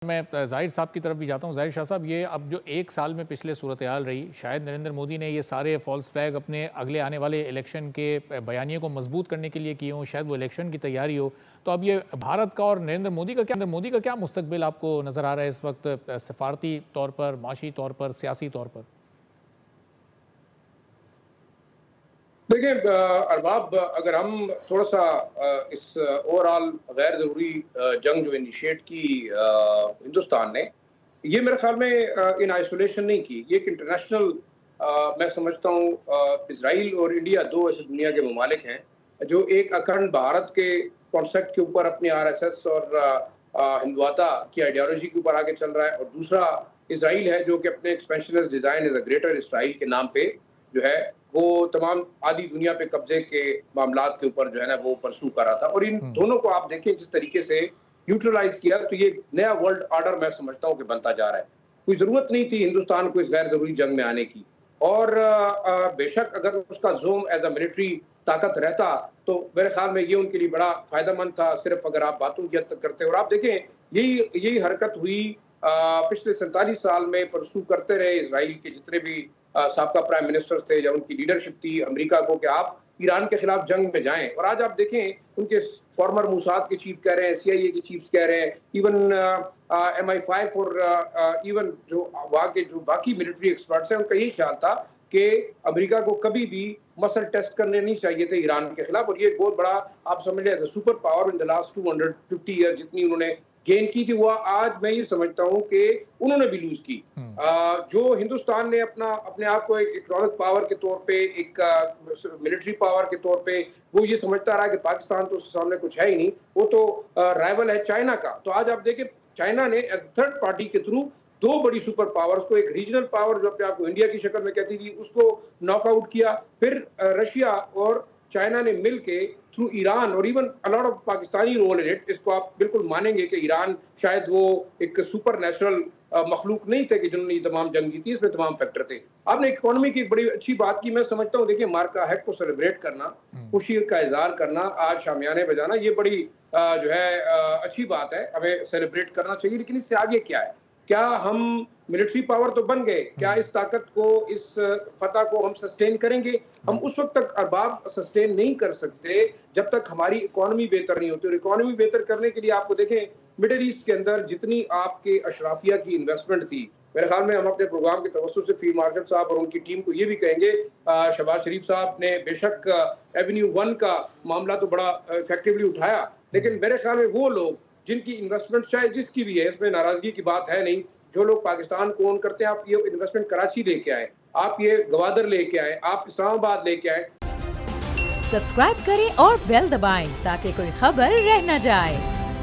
میں ظاہر صاحب کی طرف بھی جاتا ہوں. ظاہر شاہ صاحب، یہ اب جو ایک سال میں پچھلے صورتحال رہی، شاید نریندر مودی نے یہ سارے فالس فلیگ اپنے اگلے آنے والے الیکشن کے بیانیے کو مضبوط کرنے کے لیے کیے ہوں، شاید وہ الیکشن کی تیاری ہو. تو اب یہ بھارت کا اور نریندر مودی کا کیا مستقبل آپ کو نظر آ رہا ہے اس وقت، سفارتی طور پر، معاشی طور پر، سیاسی طور پر؟ دیکھیں ارباب، اگر ہم تھوڑا سا اس اوور آل غیر ضروری جنگ جو انیشیٹ کی ہندوستان نے، یہ میرے خیال میں ان آئسولیشن نہیں کی. یہ ایک انٹرنیشنل، میں سمجھتا ہوں اسرائیل اور انڈیا دو ایسے دنیا کے ممالک ہیں جو ایک اکھنڈ بھارت کے کانسیپٹ کے اوپر اپنی RSS اور ہندوتا کی آئیڈیالوجی کے اوپر آگے چل رہا ہے، اور دوسرا اسرائیل ہے جو کہ اپنے ایکسپینشنسٹ ڈیزائن ایز اے گریٹر اسرائیل کے نام پہ جو ہے وہ تمام آدھی دنیا پہ قبضے کے معاملات کے اوپر جو ہے نا وہ پرسو کر رہا تھا. اور ان دونوں کو آپ دیکھیں جس طریقے سے نیوٹرلائز کیا، تو یہ نیا ورلڈ آرڈر میں سمجھتا ہوں کہ بنتا جا رہا ہے. کوئی ضرورت نہیں تھی ہندوستان کو اس غیر ضروری جنگ میں آنے کی، اور بے شک اگر اس کا زوم ایز اے ملٹری طاقت رہتا تو میرے خیال میں یہ ان کے لیے بڑا فائدہ مند تھا. صرف اگر آپ باتوں کی حد تک کرتے، اور آپ دیکھیں یہی حرکت ہوئی پچھلے 47 سال میں، پرسو کرتے رہے اسرائیل کے جتنے بھی سابقہ پرائم منسٹرز تھے یا ان کی لیڈرشپ تھی امریکہ کو کہ آپ ایران کے خلاف جنگ میں جائیں. اور آج آپ دیکھیں ان کے فارمر موساد کے چیف کہہ رہے ہیں، CIA کے چیفز کہہ رہے ہیں، ایون MI5 اور ایون جو وہاں کے جو باقی ملٹری ایکسپرٹس ہیں ان کا یہی خیال تھا کہ امریکہ کو کبھی بھی مسل ٹیسٹ کرنے نہیں چاہیے تھے ایران کے خلاف. اور یہ بہت بڑا آپ سمجھ لیں as a super power in the last 250 year جتنی انہوں نے گین کی تھی، وہ آج میں یہ سمجھتا ہوں کہ انہوں نے بھی لوز کی. جو ہندوستان نے اپنے آپ کو ایک اکنامک پاور کے طور پہ، ایک ملٹری پاور کے طور پہ وہ یہ سمجھتا رہا کہ پاکستان تو اس کے سامنے کچھ ہے ہی نہیں، وہ تو رائیول ہے چائنا کا. تو آج آپ دیکھیں چائنا نے تھرڈ پارٹی کے تھرو دو بڑی سپر پاورز کو، ایک ریجنل پاور جو اپنے آپ کو انڈیا کی شکل میں کہتی تھی، اس کو ناک آؤٹ کیا. پھر رشیا اور چائنا نے مل کے تھرو ایران اور even a lot of Pakistani role in it, اس کو آپ بالکل مانیں گے کہ ایران شاید وہ ایک سپر نیشنل مخلوق نہیں تھے کہ جنہوں نے یہ تمام جنگ کی تھی، اس میں تمام فیکٹر تھے. آپ نے اکانومی کی ایک بڑی اچھی بات کی، میں سمجھتا ہوں دیکھیں مارکا ہیڈ کو سیلیبریٹ کرنا، خوشی کا اظہار کرنا، آج شامیانے بجانا، یہ بڑی جو ہے اچھی بات ہے، ہمیں سیلیبریٹ کرنا چاہیے. لیکن اس سے آگے کیا ہے؟ کیا ہم ملٹری پاور تو بن گئے، کیا اس طاقت کو، اس فتح کو ہم سسٹین کریں گے؟ ہم اس وقت تک ارباب سسٹین نہیں کر سکتے جب تک ہماری اکانومی بہتر نہیں ہوتی. اور اکانومی بہتر کرنے کے لیے آپ کو دیکھیں مڈل ایسٹ کے اندر جتنی آپ کے اشرافیہ کی انویسٹمنٹ تھی، میرے خیال میں ہم اپنے پروگرام کے توسط سے فیلڈ مارشل صاحب اور ان کی ٹیم کو یہ بھی کہیں گے، شہباز شریف صاحب نے بے شک ایونیو 1 کا معاملہ تو بڑا افیکٹولی اٹھایا، لیکن میرے خیال میں وہ لوگ جن کی انویسٹمنٹ چاہے جس کی بھی ہے، اس میں ناراضگی کی بات ہے نہیں، جو لوگ پاکستان کو اون کرتے ہیں، آپ یہ انویسٹمنٹ کراچی لے کے آئے، آپ یہ گوادر لے کے آئے، آپ اسلام آباد لے کے آئے. سبسکرائب کریں اور بیل دبائیں تاکہ کوئی خبر رہ نہ جائے.